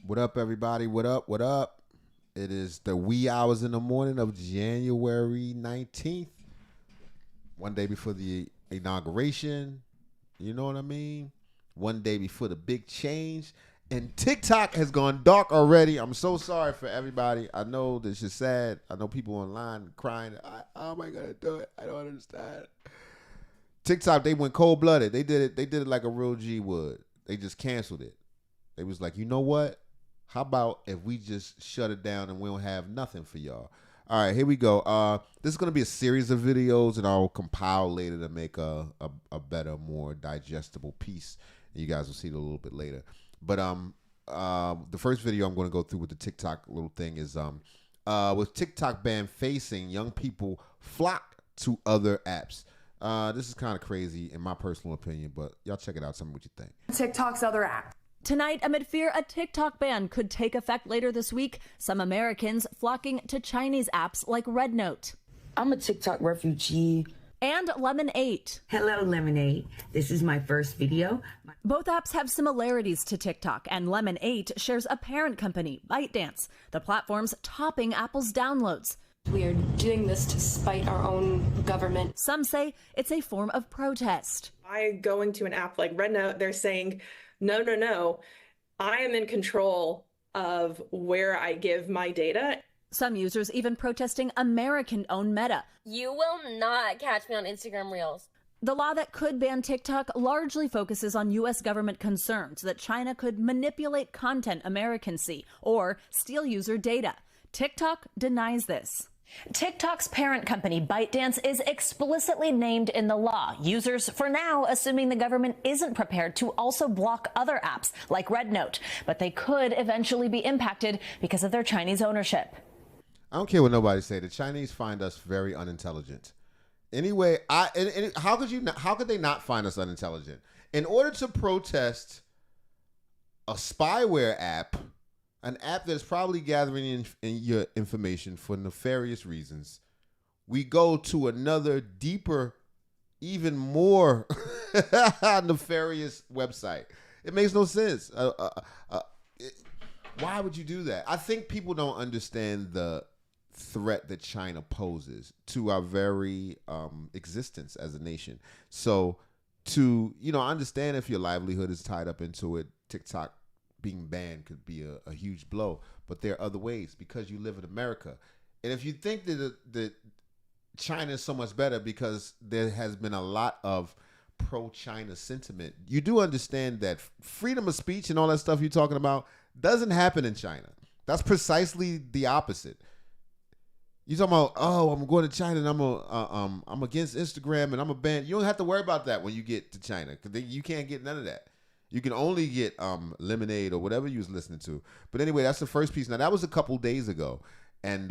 What up, everybody? What up? What up? It is the wee hours in the morning of January 19th, one day before the inauguration. You know what I mean? One day before the big change. And TikTok has gone dark already. I'm so sorry for everybody. I know this is sad. I know people online crying. How am I going to do it? I don't understand. TikTok, they went cold-blooded. They did it like a real G would. They just canceled it. They was like, you know what? How about if we just shut it down and we don't have nothing for y'all? All right, here we go. This is going to be a series of videos, and I'll compile later to make a better, more digestible piece. And you guys will see it a little bit later. But the first video I'm going to go through with the TikTok little thing is with TikTok ban facing, young people flock to other apps. This is kind of crazy in my personal opinion, but y'all check it out. Tell me what you think. TikTok's other app. Tonight, amid fear a TikTok ban could take effect later this week, some Americans flocking to Chinese apps like RedNote. I'm a TikTok refugee. And Lemonade. Hello, Lemonade. This is my first video. Both apps have similarities to TikTok, and Lemonade shares a parent company, ByteDance. The platform's topping Apple's downloads. We are doing this to spite our own government. Some say it's a form of protest. By going to an app like RedNote, they're saying, no, I am in control of where I give my data. Some users even protesting American-owned Meta. You will not catch me on Instagram Reels. The law that could ban TikTok largely focuses on U.S. government concerns that China could manipulate content Americans see or steal user data. TikTok denies this. TikTok's parent company, ByteDance, is explicitly named in the law. Users, for now, assuming the government isn't prepared to also block other apps like RedNote, but they could eventually be impacted because of their Chinese ownership. I don't care what nobody say. The Chinese find us very unintelligent. Anyway, how could they not find us unintelligent? In order to protest a spyware app, an app that's probably gathering in your information for nefarious reasons, we go to another deeper, even more nefarious website. It makes no sense. Why would you do that? I think people don't understand the threat that China poses to our very existence as a nation. So I understand if your livelihood is tied up into it, TikTok being banned could be a huge blow, but there are other ways because you live in America. And if you think that China is so much better because there has been a lot of pro-China sentiment, you do understand that freedom of speech and all that stuff you're talking about doesn't happen in China. That's precisely the opposite. You talking about, oh, I'm going to China and I'm against Instagram and I'm a ban. You don't have to worry about that when you get to China because you can't get none of that. You can only get Lemonade or whatever you was listening to. But anyway, that's the first piece. Now, that was a couple days ago. And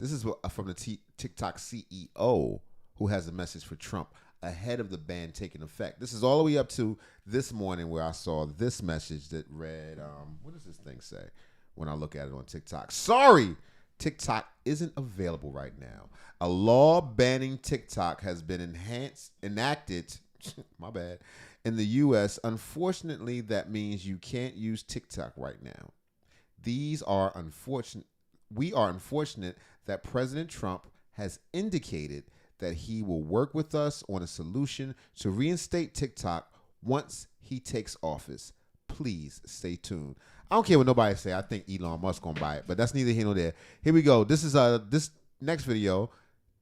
this is from the TikTok CEO who has a message for Trump ahead of the ban taking effect. This is all the way up to this morning where I saw this message that read, what does this thing say when I look at it on TikTok? Sorry, TikTok isn't available right now. A law banning TikTok has been enacted, my bad, in the U.S. Unfortunately, that means you can't use TikTok right now. We are unfortunate that President Trump has indicated that he will work with us on a solution to reinstate TikTok once he takes office. Please stay tuned. I don't care what nobody say. I think Elon Musk gonna buy it, but that's neither here nor there. Here we go. This is this next video.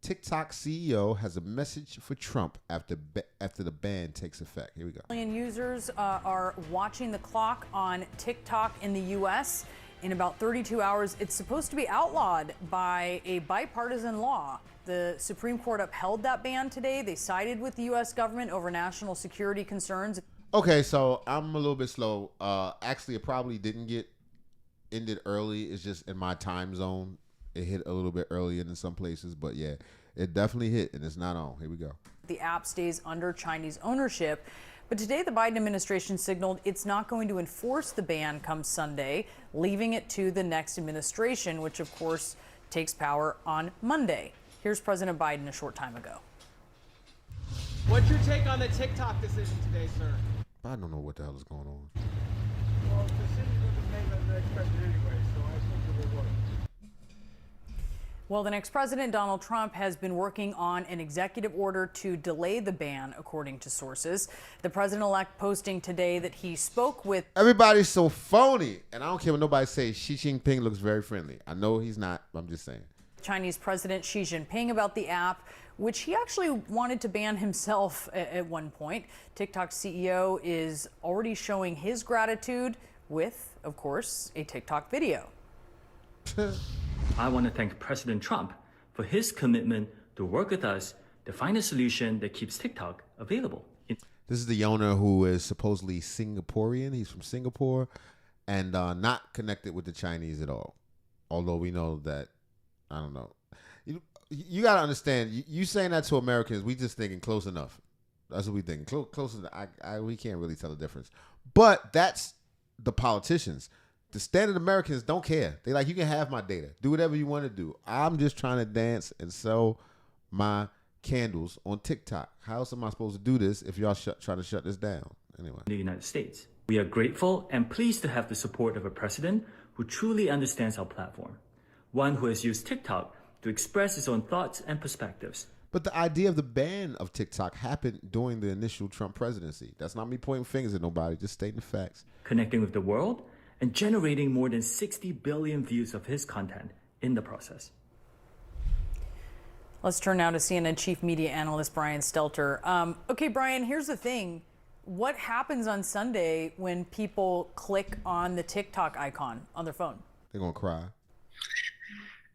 TikTok CEO has a message for Trump after the ban takes effect. Here we go. Million users are watching the clock on TikTok in the U.S. In about 32 hours, it's supposed to be outlawed by a bipartisan law. The Supreme Court upheld that ban today. They sided with the U.S. government over national security concerns. Okay, so I'm a little bit slow. Actually, it probably didn't get ended early. It's just in my time zone. It hit a little bit earlier than some places, but yeah, it definitely hit, and it's not on. Here we go. The app stays under Chinese ownership. But today, the Biden administration signaled it's not going to enforce the ban come Sunday, leaving it to the next administration, which, of course, takes power on Monday. Here's President Biden a short time ago. What's your take on the TikTok decision today, sir? I don't know what the hell is going on. Well, the city's going to name the next president anyway, so I think it will work. Well, the next president, Donald Trump, has been working on an executive order to delay the ban, according to sources. The president-elect posting today that he spoke with... Everybody's so phony, and I don't care what nobody says. Xi Jinping looks very friendly. I know he's not, but I'm just saying. Chinese President Xi Jinping about the app, which he actually wanted to ban himself at one point. TikTok's CEO is already showing his gratitude with, of course, a TikTok video. I want to thank President Trump for his commitment to work with us to find a solution that keeps TikTok available. This is the owner who is supposedly Singaporean. He's from Singapore and not connected with the Chinese at all. Although we know that, I don't know. You got to understand, you saying that to Americans, we just thinking close enough. That's what we thinking. Close enough. We can't really tell the difference. But that's the politicians. The standard Americans don't care. They like, you can have my data. Do whatever you want to do. I'm just trying to dance and sell my candles on TikTok. How else am I supposed to do this if y'all try to shut this down? Anyway. In the United States. We are grateful and pleased to have the support of a president who truly understands our platform. One who has used TikTok to express his own thoughts and perspectives. But the idea of the ban of TikTok happened during the initial Trump presidency. That's not me pointing fingers at nobody, just stating the facts. Connecting with the world and generating more than 60 billion views of his content in the process. Let's turn now to CNN chief media analyst Brian Stelter. Okay, Brian, here's the thing. What happens on Sunday when people click on the TikTok icon on their phone? They're going to cry.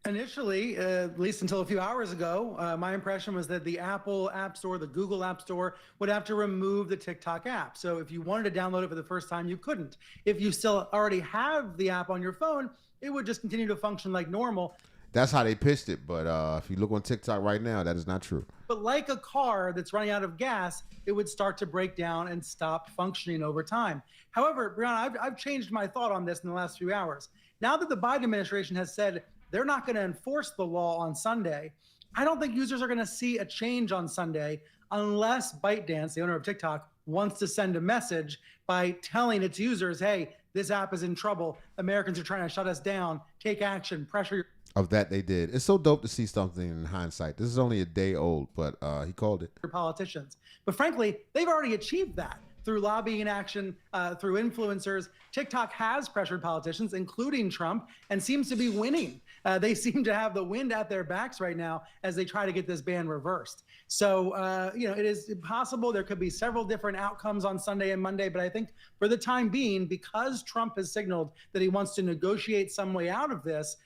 Initially, at least until a few hours ago, my impression was that the Apple App Store, the Google App Store would have to remove the TikTok app. So if you wanted to download it for the first time, you couldn't. If you still already have the app on your phone, it would just continue to function like normal. That's how they pitched it. But if you look on TikTok right now, that is not true. But like a car that's running out of gas, it would start to break down and stop functioning over time. However, Brianna, I've changed my thought on this in the last few hours. Now that the Biden administration has said they're not going to enforce the law on Sunday, I don't think users are going to see a change on Sunday unless ByteDance, the owner of TikTok, wants to send a message by telling its users, hey, this app is in trouble. Americans are trying to shut us down. Take action. Pressure. Of that they did. It's so dope to see something in hindsight. This is only a day old, but he called it. Politicians. But frankly, they've already achieved that through lobbying action, through influencers. TikTok has pressured politicians, including Trump, and seems to be winning. They seem to have the wind at their backs right now as they try to get this ban reversed. So, it is possible there could be several different outcomes on Sunday and Monday, but I think for the time being, because Trump has signaled that he wants to negotiate some way out of this,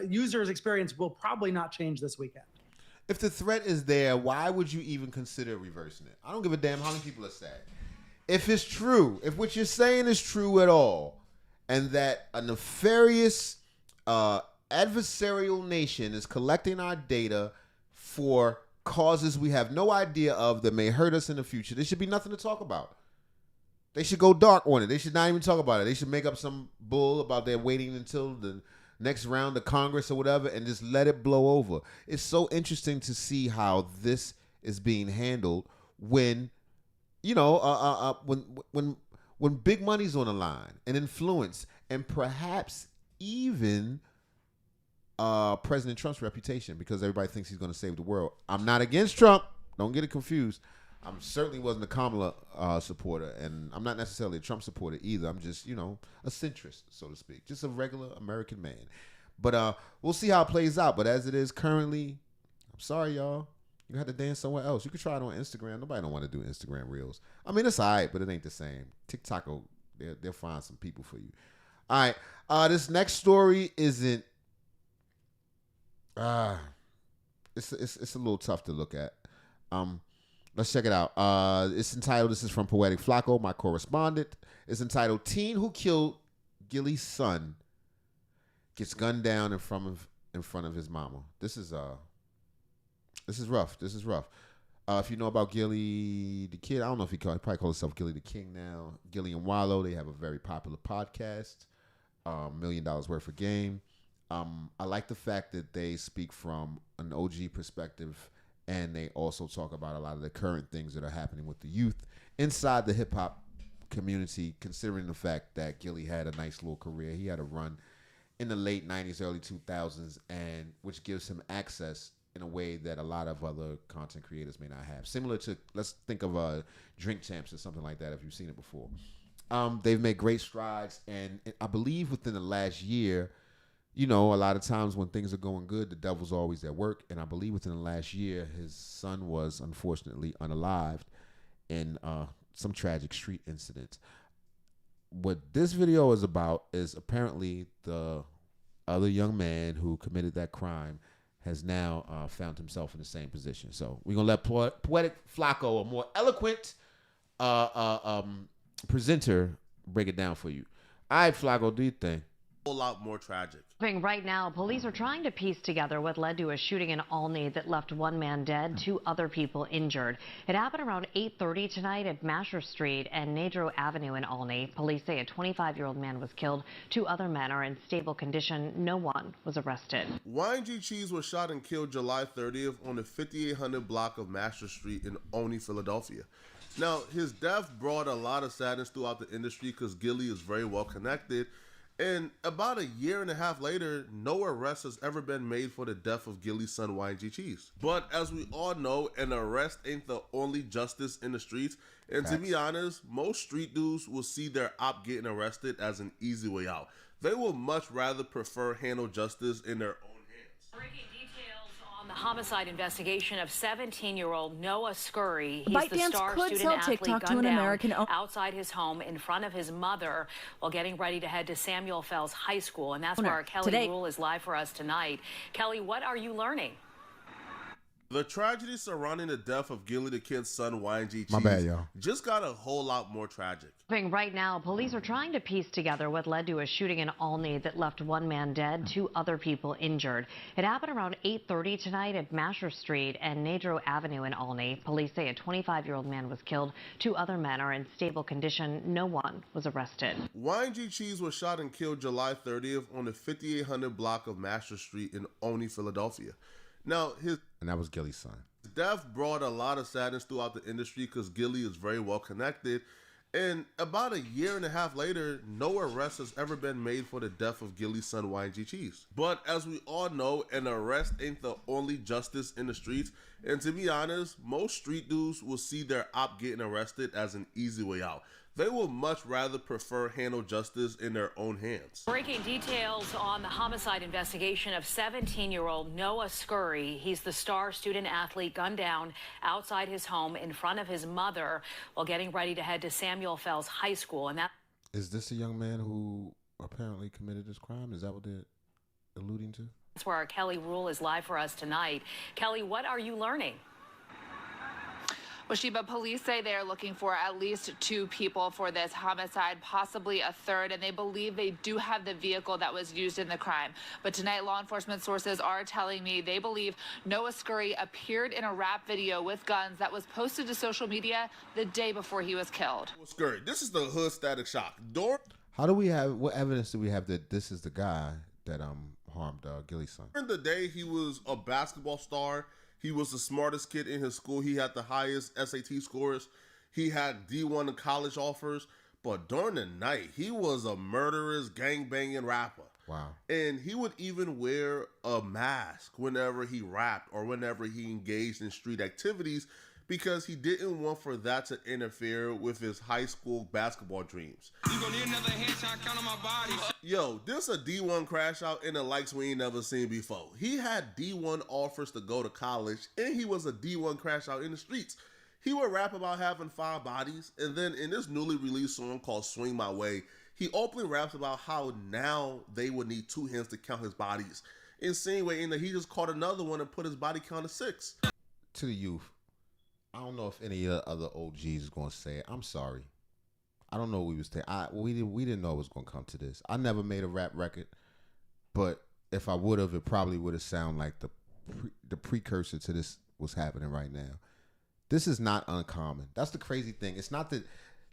users' experience will probably not change this weekend. If the threat is there, why would you even consider reversing it? I don't give a damn how many people are sad. If it's true, if what you're saying is true at all, and that a nefarious adversarial nation is collecting our data for causes we have no idea of that may hurt us in the future, there should be nothing to talk about. They should go dark on it. They should not even talk about it. They should make up some bull about they're waiting until the next round of Congress or whatever and just let it blow over. It's so interesting to see how this is being handled when when big money's on the line and influence and perhaps even President Trump's reputation, because everybody thinks he's going to save the world. I'm not against Trump. Don't get it confused. I certainly wasn't a Kamala supporter, and I'm not necessarily a Trump supporter either. I'm just, a centrist, so to speak, just a regular American man. But we'll see how it plays out. But as it is currently, I'm sorry, y'all. You have to dance somewhere else. You can try it on Instagram. Nobody don't want to do Instagram Reels. I mean, it's all right, but it ain't the same. TikTok, they'll find some people for you. All right. This next story isn't. It's a little tough to look at. Let's check it out. It's entitled. This is from Poetic Flacco, my correspondent. It's entitled "Teen Who Killed Gillie's Son Gets Gunned Down in front of his mama." This is rough. If you know about Gillie the Kid, I don't know if he probably calls himself Gillie the King now. Gillie and Wallow, they have a very popular podcast, $1 million worth of game. I like the fact that they speak from an OG perspective, and they also talk about a lot of the current things that are happening with the youth inside the hip hop community, considering the fact that Gillie had a nice little career. He had a run in the late 90s, early 2000s, and which gives him access in a way that a lot of other content creators may not have. Similar to, let's think of Drink Champs or something like that if you've seen it before. They've made great strides, and I believe within the last year, you know, a lot of times when things are going good, the devil's always at work, and I believe within the last year, his son was unfortunately unalived in some tragic street incidents. What this video is about is apparently the other young man who committed that crime has now found himself in the same position. So we're going to let Poetic Flacco, a more eloquent presenter, break it down for you. All right, Flacco, do you think? A whole lot more tragic. Right now, police are trying to piece together what led to a shooting in Olney that left one man dead, 2 other people injured. It happened around 8:30 tonight at Masher Street and Nadro Avenue in Olney. Police say a 25-year-old man was killed. 2 other men are in stable condition. No one was arrested. YG Cheese was shot and killed July 30th on the 5800 block of Masher Street in Olney, Philadelphia. Now, his death brought a lot of sadness throughout the industry because Gillie is very well connected. And about a year and a half later, no arrest has ever been made for the death of Gillie's son, YG Cheese. But as we all know, an arrest ain't the only justice in the streets. And to be honest, most street dudes will see their op getting arrested as an easy way out. They will much rather prefer handle justice in their own hands. Breaking details on the homicide investigation of 17-year-old Noah Scurry. He's the ByteDance star could student sell athlete TikTok to gunned an down American outside his home in front of his mother while getting ready to head to Samuel Fells High School. And that's where our Kelly Rule is live for us tonight. Kelly, what are you learning? The tragedy surrounding the death of Gillie the Kid's son, YG Cheese, My bad, y'all. just got a whole lot more tragic. Right now, police are trying to piece together what led to a shooting in Olney that left one man dead, 2 other people injured. It happened around 8:30 tonight at Masher Street and Nadro Avenue in Olney. Police say a 25-year-old man was killed. 2 other men are in stable condition. No one was arrested. YG Cheese was shot and killed July 30th on the 5800 block of Masher Street in Olney, Philadelphia. Now, and that was Gillie's son. His death brought a lot of sadness throughout the industry because Gillie is very well connected. And about a year and a half later, no arrest has ever been made for the death of Gillie's son, YG Cheese. But as we all know, an arrest ain't the only justice in the streets. And to be honest, most street dudes will see their op getting arrested as an easy way out. They will much rather prefer handle justice in their own hands. Breaking details on the homicide investigation of 17-year-old Noah Scurry. He's the star student athlete gunned down outside his home in front of his mother while getting ready to head to Samuel Fells High School. And that is this a young man who apparently committed this crime? Is that what they're alluding to? That's where our Kelly Rule is live for us tonight. Kelly, what are you learning? Well, Sheba, police say they are looking for at least 2 people for this homicide, possibly a third, and they believe they do have the vehicle that was used in the crime. But tonight, law enforcement sources are telling me they believe Noah Scurry appeared in a rap video with guns that was posted to social media the day before he was killed. Scurry, this is the hood Static Shock. How do we have, what evidence do we have that this is the guy that harmed Gillie's son? During the day, he was a basketball star. He was the smartest kid in his school. He had the highest SAT scores. He had D1 and college offers. But during the night, he was a murderous, gang-banging rapper. Wow. And he would even wear a mask whenever he rapped or whenever he engaged in street activities because he didn't want for that to interfere with his high school basketball dreams. You gonna need another headshot count on my body. Yo, this a D1 crash out in the likes we ain't never seen before. He had D1 offers to go to college, and he was a D1 crash out in the streets. He would rap about having 5 bodies, and then in this newly released song called Swing My Way, he openly raps about how now they would need 2 hands to count his bodies. Insane way in that he just caught another one and put his body count at 6. To the youth, I don't know if any of the other OGs is going to say it. I'm sorry. I don't know what we was saying. We didn't know it was going to come to this. I never made a rap record, but if I would have, it probably would have sounded like the precursor to this was happening right now. This is not uncommon. That's the crazy thing. It's not that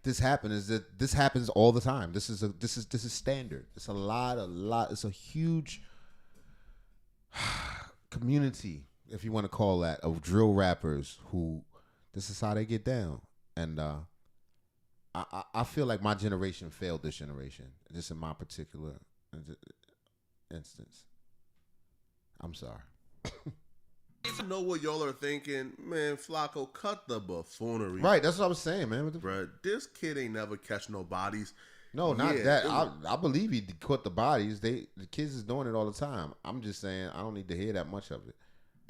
this happened. Is that this happens all the time. This is standard. It's a lot. It's a huge community, if you want to call that, of drill rappers who. This is how they get down. And I feel like my generation failed this generation, just in my particular instance. I'm sorry. I know what y'all are thinking, man. Flacco, cut the buffoonery. Right, that's what I was saying, man. Bruh, this kid ain't never catch no bodies. No, not that. I believe he caught the bodies. The kids is doing it all the time. I'm just saying I don't need to hear that much of it.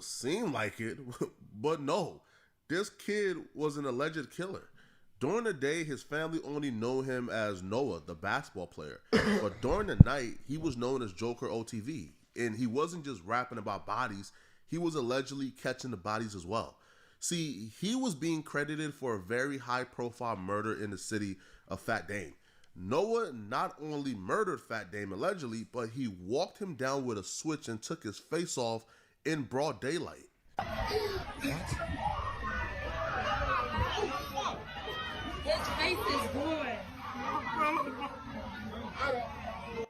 Seemed like it, but no. This kid was an alleged killer. During the day, his family only know him as Noah, the basketball player. But during the night, he was known as Joker OTV. And he wasn't just rapping about bodies. He was allegedly catching the bodies as well. See, he was being credited for a very high-profile murder in the city of Fat Dame. Noah not only murdered Fat Dame allegedly, but he walked him down with a switch and took his face off in broad daylight. His face is good.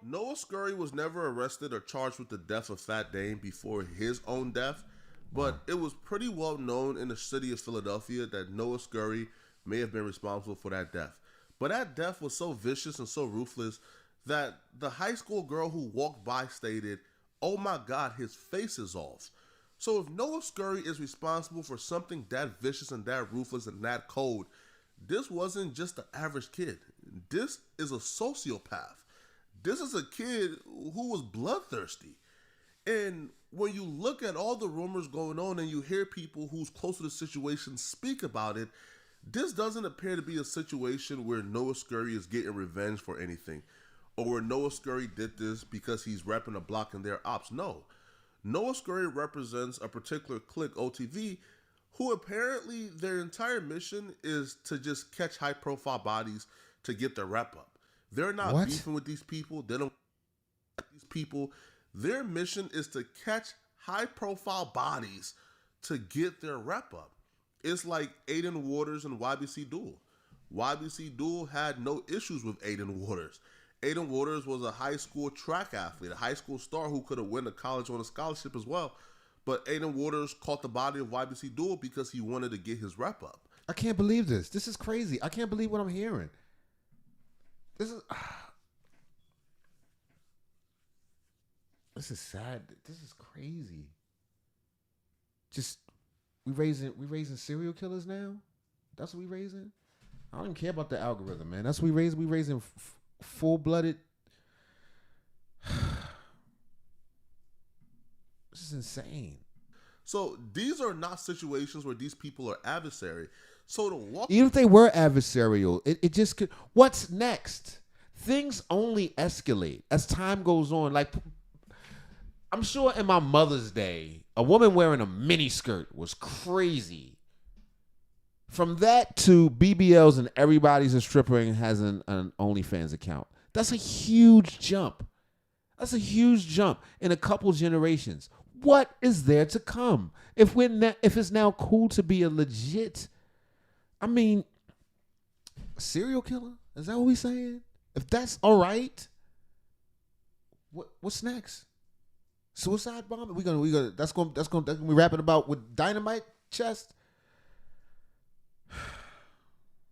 Noah Scurry was never arrested or charged with the death of Fat Dame before his own death, but it was pretty well known in the city of Philadelphia that Noah Scurry may have been responsible for that death. But that death was so vicious and so ruthless that the high school girl who walked by stated, "Oh my God, his face is off." So if Noah Scurry is responsible for something that vicious and that ruthless and that cold, this wasn't just an average kid. This is a sociopath. This is a kid who was bloodthirsty. And when you look at all the rumors going on and you hear people who's close to the situation speak about it, this doesn't appear to be a situation where Noah Scurry is getting revenge for anything, or where Noah Scurry did this because he's repping a block in their ops. No. Noah Scurry represents a particular clique, OTV, who apparently their entire mission is to just catch high-profile bodies to get their rep up. They're not beefing with these people. They don't these people. Their mission is to catch high-profile bodies to get their rep up. It's like Aiden Waters and YBC Duel. YBC Duel had no issues with Aiden Waters. Aiden Waters was a high school track athlete, a high school star who could have won a college on a scholarship as well. But Aiden Waters caught the body of YBC Duel because he wanted to get his rep up. I can't believe this. This is crazy. I can't believe what I'm hearing. This is sad. This is crazy. Just we raising serial killers now. That's what we raising. I don't even care about the algorithm, man. That's what we raising. We raising full-blooded. This is insane. So these are not situations where these people are adversary. So to walk, even if they were adversarial, it just could. What's next? Things only escalate as time goes on. Like, I'm sure in my mother's day, a woman wearing a mini skirt was crazy. From that to BBLs and everybody's a stripper and has an OnlyFans account. That's a huge jump. That's a huge jump in a couple generations. What is there to come? If it's now cool to be a legit, I mean, serial killer? Is that what we saying? If that's all right, what's next? Suicide bombing? We gonna that's gonna we rapping about with dynamite chest?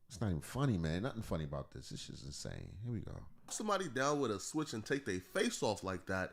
It's not even funny, man. Nothing funny about this. This is insane. Here we go. Somebody down with a switch and take their face off like that,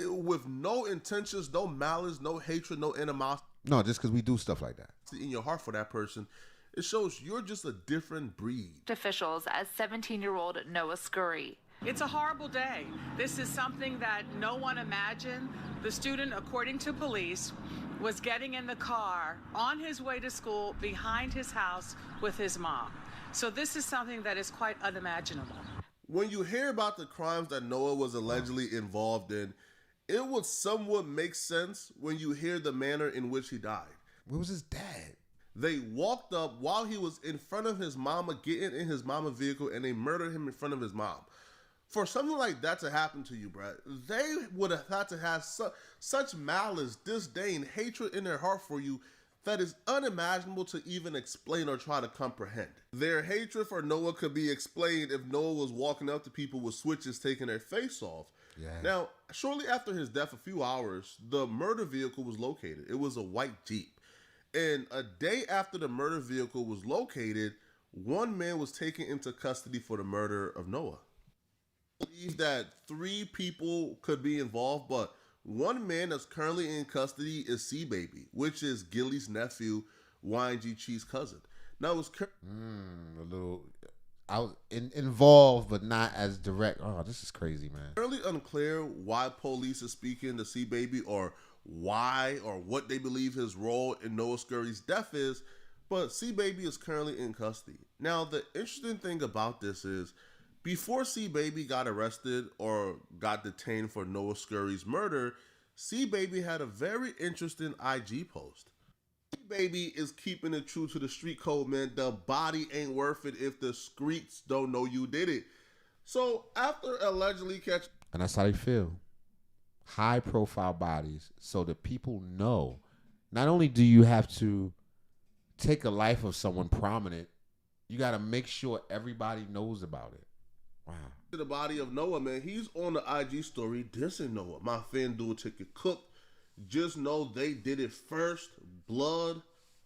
with no intentions, no malice, no hatred, no animosity. No, just because we do stuff like that. In your heart for that person, it shows you're just a different breed. Officials as 17-year-old Noah Scurry. It's a horrible day. This is something that no one imagined. The student, according to police, was getting in the car on his way to school behind his house with his mom. So this is something that is quite unimaginable. When you hear about the crimes that Noah was allegedly involved in, it would somewhat make sense when you hear the manner in which he died. Where was his dad? They walked up while he was in front of his mama, getting in his mama vehicle, and they murdered him in front of his mom. For something like that to happen to you, Brad, they would have had to have such malice, disdain, hatred in their heart for you that is unimaginable to even explain or try to comprehend. Their hatred for Noah could be explained if Noah was walking up to people with switches taking their face off. Yeah. Now, shortly after his death, a few hours, the murder vehicle was located. It was a white Jeep. And a day after the murder vehicle was located, one man was taken into custody for the murder of Noah. I believe that 3 people could be involved, but one man that's currently in custody is C-Baby, which is Gillie's nephew, YG Chee's cousin. Now, it was a little involved, but not as direct. Oh, this is crazy, man. Currently unclear why police is speaking to C-Baby or why or what they believe his role in Noah Scurry's death is, but C-Baby is currently in custody. Now, the interesting thing about this is, before C-Baby got arrested or got detained for Noah Scurry's murder, C-Baby had a very interesting IG post. C-Baby is keeping it true to the street code, man. The body ain't worth it if the streets don't know you did it. So after allegedly catching... And that's how they feel. High profile bodies, so that people know. Not only do you have to take a life of someone prominent, you got to make sure everybody knows about it. Wow. The body of Noah, man, he's on the IG story dissing Noah. My FanDuel ticket cooked. Just know they did it first. Blood,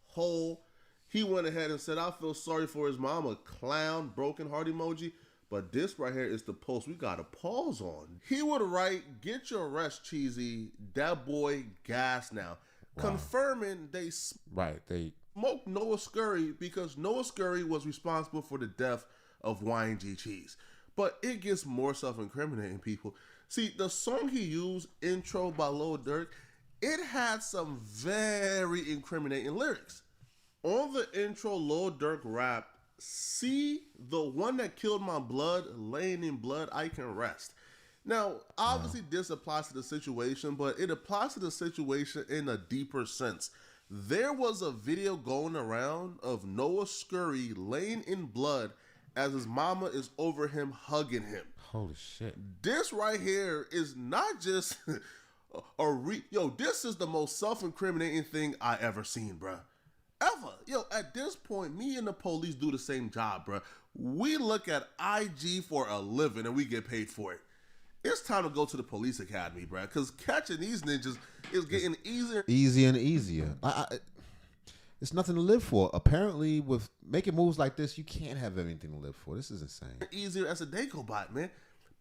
whole. He went ahead and said, I feel sorry for his mama. Clown, broken heart emoji. But this right here is the post we got to pause on. He would write, get your rest, Cheesy. That boy gas now. Wow. Confirming they smoked Noah Scurry because Noah Scurry was responsible for the death of YG Cheese. But it gets more self-incriminating, people. See, the song he used, Intro by Lil Durk, it had some very incriminating lyrics. On the intro, Lil Durk rapped, see the one that killed my blood, laying in blood, I can rest. Now, obviously this applies to the situation, but it applies to the situation in a deeper sense. There was a video going around of Noah Scurry laying in blood as his mama is over him hugging him. Holy shit. This right here is not just this is the most self-incriminating thing I ever seen, bruh. Ever. Yo, at this point, me and the police do the same job, bruh. We look at IG for a living and we get paid for it. It's time to go to the police academy, bruh, because catching these ninjas is getting easier. Easier and easier. It's nothing to live for. Apparently, with making moves like this, you can't have anything to live for. This is insane. Easier as a day go by, man.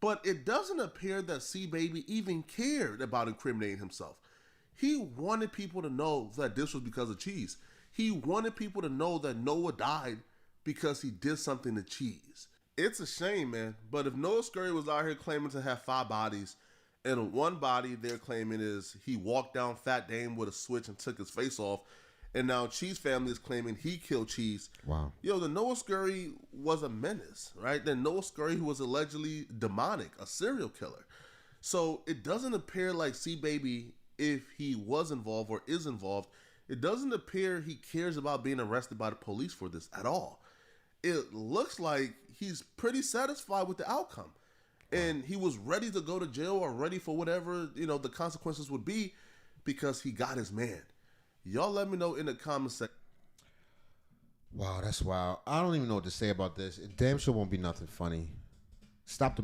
But it doesn't appear that C-Baby even cared about incriminating himself. He wanted people to know that this was because of Cheese. He wanted people to know that Noah died because he did something to Cheese. It's a shame, man. But if Noah Scurry was out here claiming to have 5 bodies, and one body they're claiming is he walked down Fat Dame with a switch and took his face off, and now Cheese family is claiming he killed Cheese. Wow. Yo, the Noah Scurry was a menace, right? The Noah Scurry who was allegedly demonic, a serial killer. So it doesn't appear like C-Baby, if he was involved or is involved, it doesn't appear he cares about being arrested by the police for this at all. It looks like he's pretty satisfied with the outcome. And he was ready to go to jail or ready for whatever, the consequences would be because he got his man. Y'all let me know in the comments section. Wow, that's wild. I don't even know what to say about this. It damn sure won't be nothing funny. Stop the